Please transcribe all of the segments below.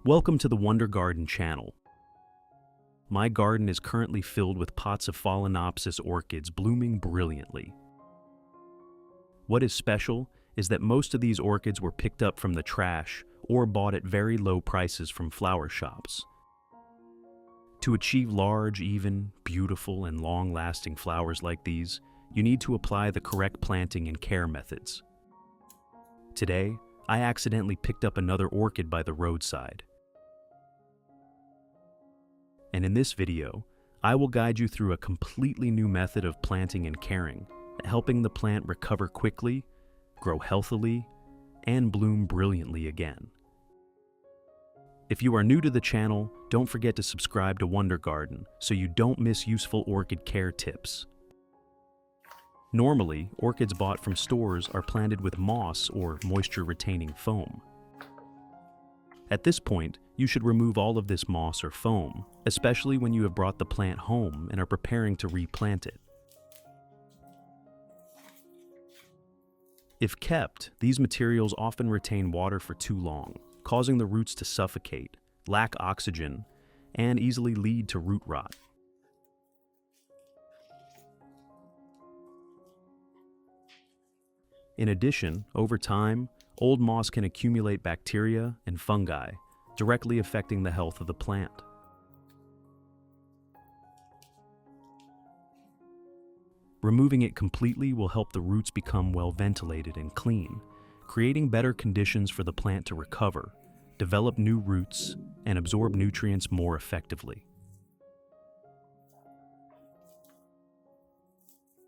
Welcome to the Wonder Garden channel. My garden is currently filled with pots of Phalaenopsis orchids blooming brilliantly. What is special is that most of these orchids were picked up from the trash or bought at very low prices from flower shops. To achieve large, even, beautiful, and long-lasting flowers like these, you need to apply the correct planting and care methods. Today, I accidentally picked up another orchid by the roadside. And in this video, I will guide you through a completely new method of planting and caring, helping the plant recover quickly, grow healthily, and bloom brilliantly again. If you are new to the channel, don't forget to subscribe to Wonder Garden so you don't miss useful orchid care tips. Normally, orchids bought from stores are planted with moss or moisture-retaining foam. At this point, you should remove all of this moss or foam, especially when you have brought the plant home and are preparing to replant it. If kept, these materials often retain water for too long, causing the roots to suffocate, lack oxygen, and easily lead to root rot. In addition, over time, old moss can accumulate bacteria and fungi, directly affecting the health of the plant. Removing it completely will help the roots become well ventilated and clean, creating better conditions for the plant to recover, develop new roots, and absorb nutrients more effectively.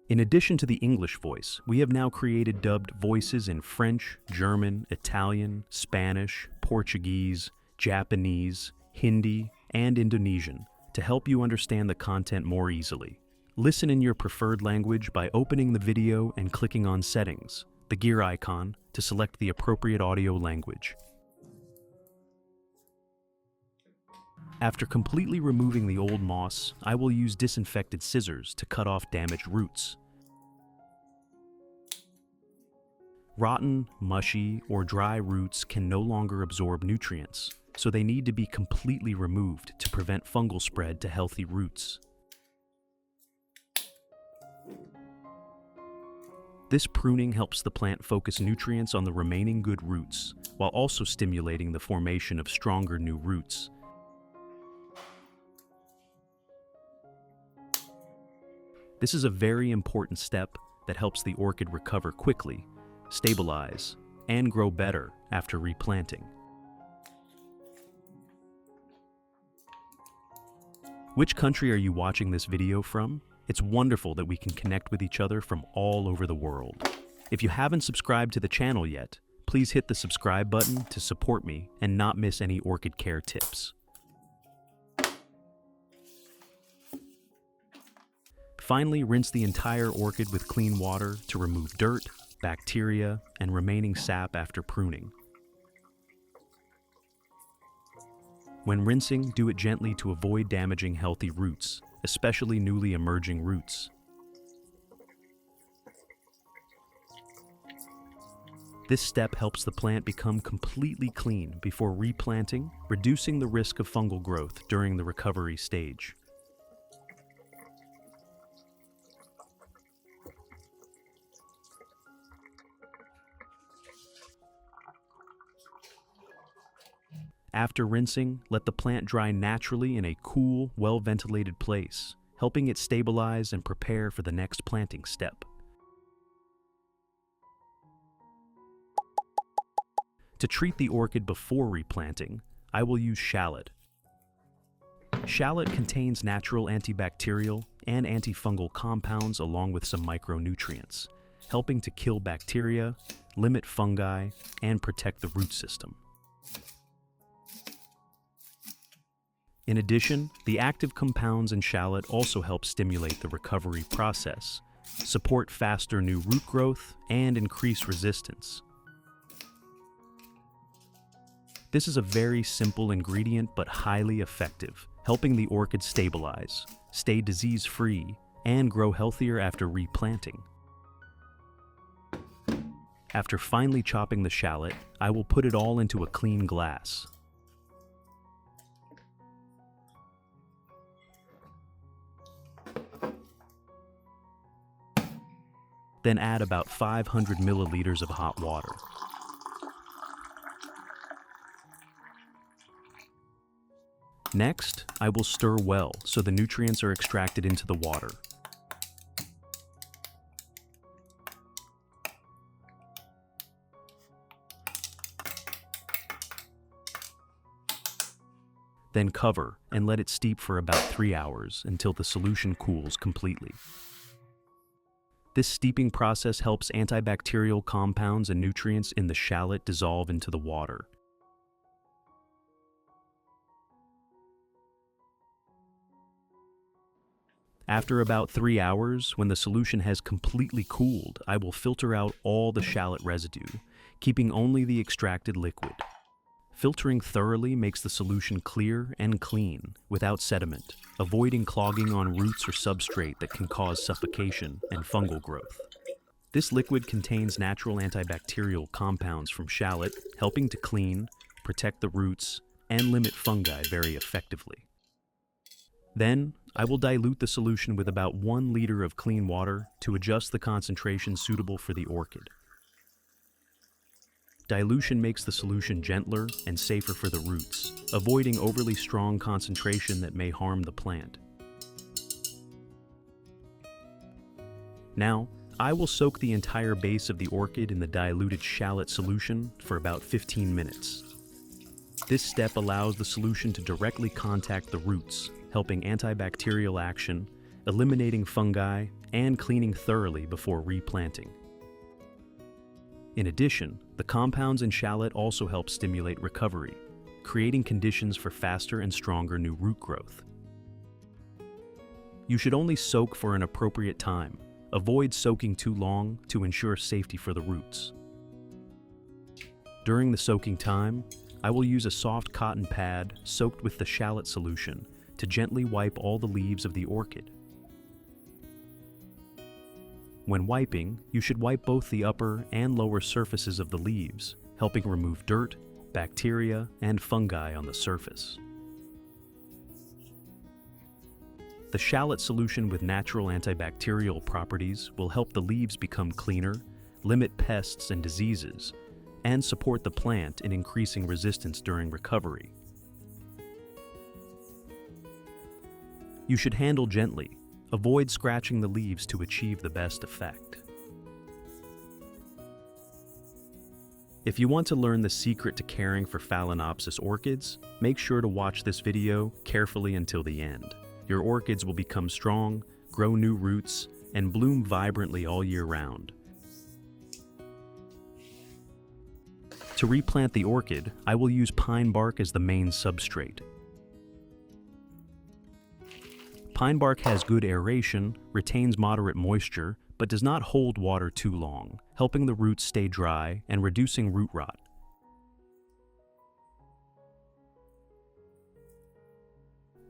In addition to the English voice, we have now created dubbed voices in French, German, Italian, Spanish, Portuguese, Japanese, Hindi, and Indonesian to help you understand the content more easily. Listen in your preferred language by opening the video and clicking on Settings, the gear icon, to select the appropriate audio language. After completely removing the old moss, I will use disinfected scissors to cut off damaged roots. Rotten, mushy, or dry roots can no longer absorb nutrients, so they need to be completely removed to prevent fungal spread to healthy roots. This pruning helps the plant focus nutrients on the remaining good roots, while also stimulating the formation of stronger new roots. This is a very important step that helps the orchid recover quickly, stabilize, and grow better after replanting. Which country are you watching this video from? It's wonderful that we can connect with each other from all over the world. If you haven't subscribed to the channel yet, please hit the subscribe button to support me and not miss any orchid care tips. Finally, rinse the entire orchid with clean water to remove dirt, bacteria, and remaining sap after pruning. When rinsing, do it gently to avoid damaging healthy roots, especially newly emerging roots. This step helps the plant become completely clean before replanting, reducing the risk of fungal growth during the recovery stage. After rinsing, let the plant dry naturally in a cool, well-ventilated place, helping it stabilize and prepare for the next planting step. To treat the orchid before replanting, I will use Shallot. Shallot contains natural antibacterial and antifungal compounds along with some micronutrients, helping to kill bacteria, limit fungi, and protect the root system. In addition, the active compounds in Shallot also help stimulate the recovery process, support faster new root growth, and increase resistance. This is a very simple ingredient but highly effective, helping the orchid stabilize, stay disease-free, and grow healthier after replanting. After finely chopping the shallot, I will put it all into a clean glass. Then add about 500 milliliters of hot water. Next, I will stir well so the nutrients are extracted into the water. Then cover and let it steep for about 3 hours until the solution cools completely. This steeping process helps antibacterial compounds and nutrients in the shallot dissolve into the water. After about 3 hours, when the solution has completely cooled, I will filter out all the shallot residue, keeping only the extracted liquid. Filtering thoroughly makes the solution clear and clean, without sediment, avoiding clogging on roots or substrate that can cause suffocation and fungal growth. This liquid contains natural antibacterial compounds from shallot, helping to clean, protect the roots, and limit fungi very effectively. Then, I will dilute the solution with about 1 liter of clean water to adjust the concentration suitable for the orchid. Dilution makes the solution gentler and safer for the roots, avoiding overly strong concentration that may harm the plant. Now, I will soak the entire base of the orchid in the diluted shallot solution for about 15 minutes. This step allows the solution to directly contact the roots, helping antibacterial action, eliminating fungi, and cleaning thoroughly before replanting. In addition, the compounds in shallot also help stimulate recovery, creating conditions for faster and stronger new root growth. You should only soak for an appropriate time. Avoid soaking too long to ensure safety for the roots. During the soaking time, I will use a soft cotton pad soaked with the shallot solution to gently wipe all the leaves of the orchid. When wiping, you should wipe both the upper and lower surfaces of the leaves, helping remove dirt, bacteria, and fungi on the surface. The shallot solution with natural antibacterial properties will help the leaves become cleaner, limit pests and diseases, and support the plant in increasing resistance during recovery. You should handle gently. Avoid scratching the leaves to achieve the best effect. If you want to learn the secret to caring for Phalaenopsis orchids, make sure to watch this video carefully until the end. Your orchids will become strong, grow new roots, and bloom vibrantly all year round. To replant the orchid, I will use pine bark as the main substrate. Pine bark has good aeration, retains moderate moisture, but does not hold water too long, helping the roots stay dry and reducing root rot.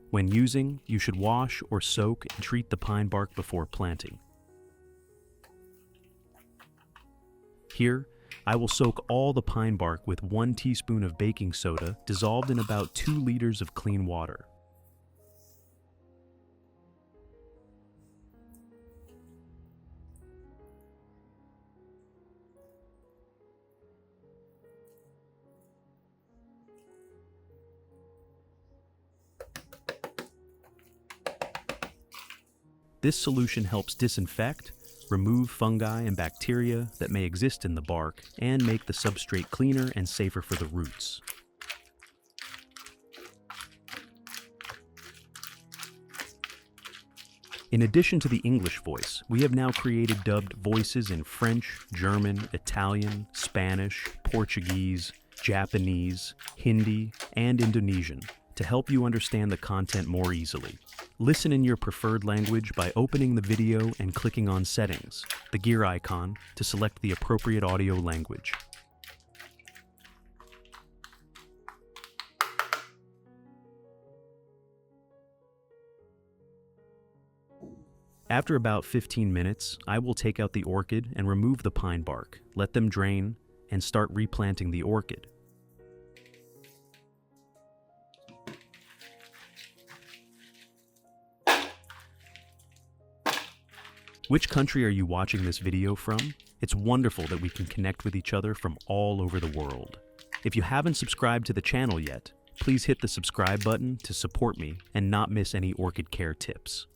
When using, you should wash or soak and treat the pine bark before planting. Here, I will soak all the pine bark with 1 teaspoon of baking soda dissolved in about 2 liters of clean water. This solution helps disinfect, remove fungi and bacteria that may exist in the bark, and make the substrate cleaner and safer for the roots. In addition to the English voice, we have now created dubbed voices in French, German, Italian, Spanish, Portuguese, Japanese, Hindi, and Indonesian to help you understand the content more easily. Listen in your preferred language by opening the video and clicking on Settings, the gear icon, to select the appropriate audio language. After about 15 minutes, I will take out the orchid and remove the pine bark, let them drain, and start replanting the orchid. Which country are you watching this video from? It's wonderful that we can connect with each other from all over the world. If you haven't subscribed to the channel yet, please hit the subscribe button to support me and not miss any orchid care tips.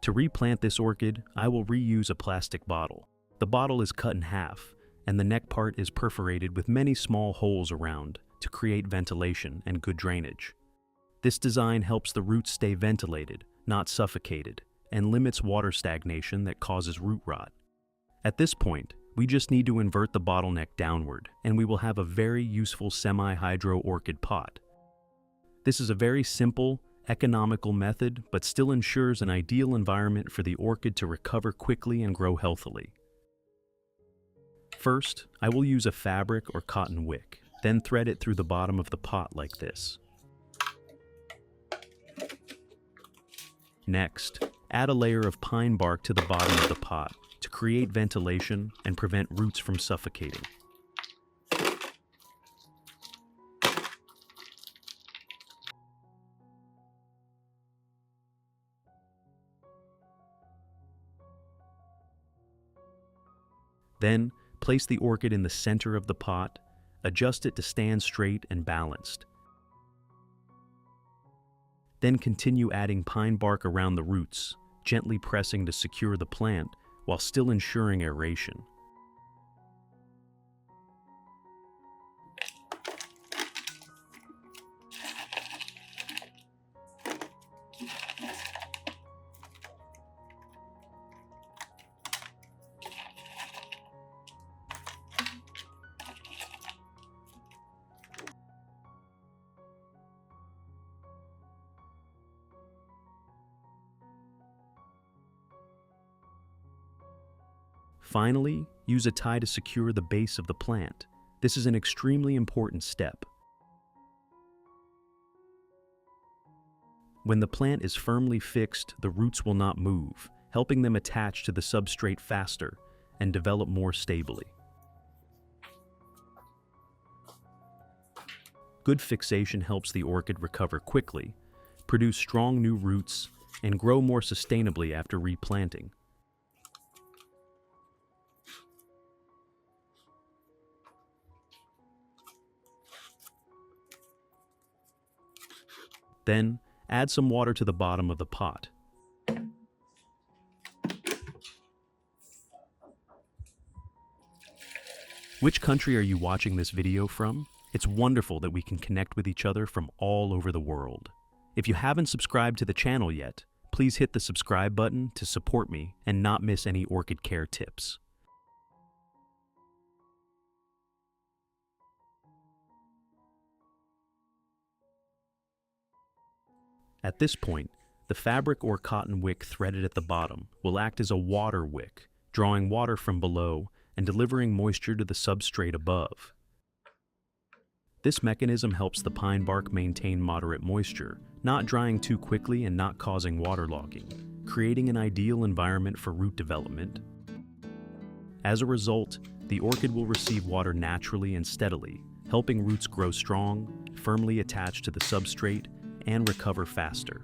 To replant this orchid, I will reuse a plastic bottle. The bottle is cut in half, and the neck part is perforated with many small holes around to create ventilation and good drainage. This design helps the roots stay ventilated, not suffocated, and limits water stagnation that causes root rot. At this point, we just need to invert the bottleneck downward, and we will have a very useful semi-hydro orchid pot. This is a very simple, economical method, but still ensures an ideal environment for the orchid to recover quickly and grow healthily. First, I will use a fabric or cotton wick, then thread it through the bottom of the pot like this. Next, add a layer of pine bark to the bottom of the pot to create ventilation and prevent roots from suffocating. Then, place the orchid in the center of the pot, adjust it to stand straight and balanced. Then continue adding pine bark around the roots, gently pressing to secure the plant while still ensuring aeration. Finally, use a tie to secure the base of the plant. This is an extremely important step. When the plant is firmly fixed, the roots will not move, helping them attach to the substrate faster and develop more stably. Good fixation helps the orchid recover quickly, produce strong new roots, and grow more sustainably after replanting. Then, add some water to the bottom of the pot. Which country are you watching this video from? It's wonderful that we can connect with each other from all over the world. If you haven't subscribed to the channel yet, please hit the subscribe button to support me and not miss any orchid care tips. At this point, the fabric or cotton wick threaded at the bottom will act as a water wick, drawing water from below and delivering moisture to the substrate above. This mechanism helps the pine bark maintain moderate moisture, not drying too quickly and not causing waterlogging, creating an ideal environment for root development. As a result, the orchid will receive water naturally and steadily, helping roots grow strong, firmly attached to the substrate, and recover faster.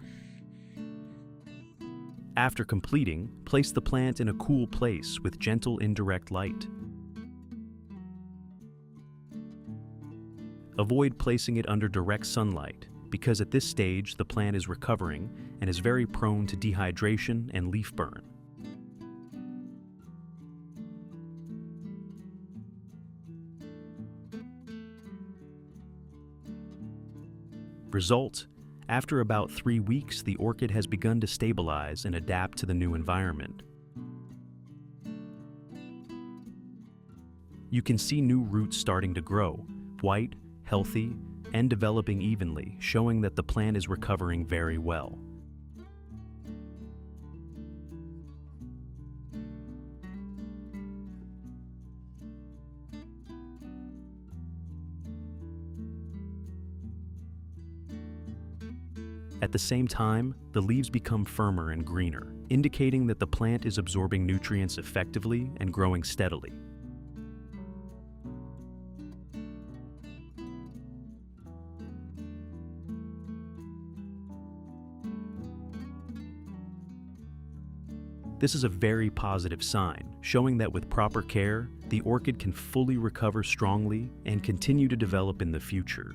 After completing, place the plant in a cool place with gentle indirect light. Avoid placing it under direct sunlight because at this stage the plant is recovering and is very prone to dehydration and leaf burn. Result: after about 3 weeks, the orchid has begun to stabilize and adapt to the new environment. You can see new roots starting to grow, white, healthy, and developing evenly, showing that the plant is recovering very well. At the same time, the leaves become firmer and greener, indicating that the plant is absorbing nutrients effectively and growing steadily. This is a very positive sign, showing that with proper care, the orchid can fully recover strongly and continue to develop in the future.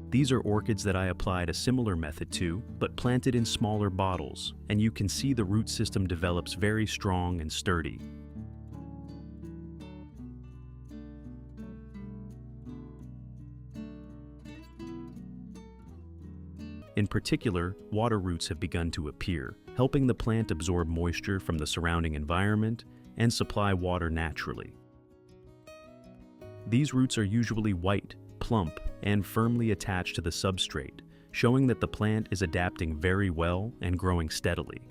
These are orchids that I applied a similar method to, but planted in smaller bottles, and you can see the root system develops very strong and sturdy. In particular, water roots have begun to appear, helping the plant absorb moisture from the surrounding environment and supply water naturally. These roots are usually white, plump, and firmly attached to the substrate, showing that the plant is adapting very well and growing steadily.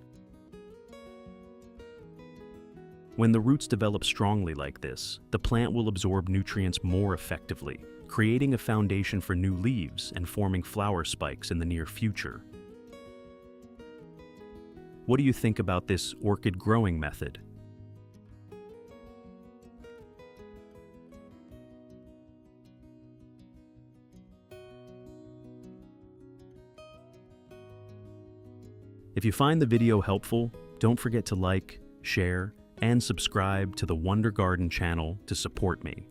When the roots develop strongly like this, the plant will absorb nutrients more effectively, creating a foundation for new leaves and forming flower spikes in the near future. What do you think about this orchid growing method? If you find the video helpful, don't forget to like, share, and subscribe to the Wonder Garden channel to support me.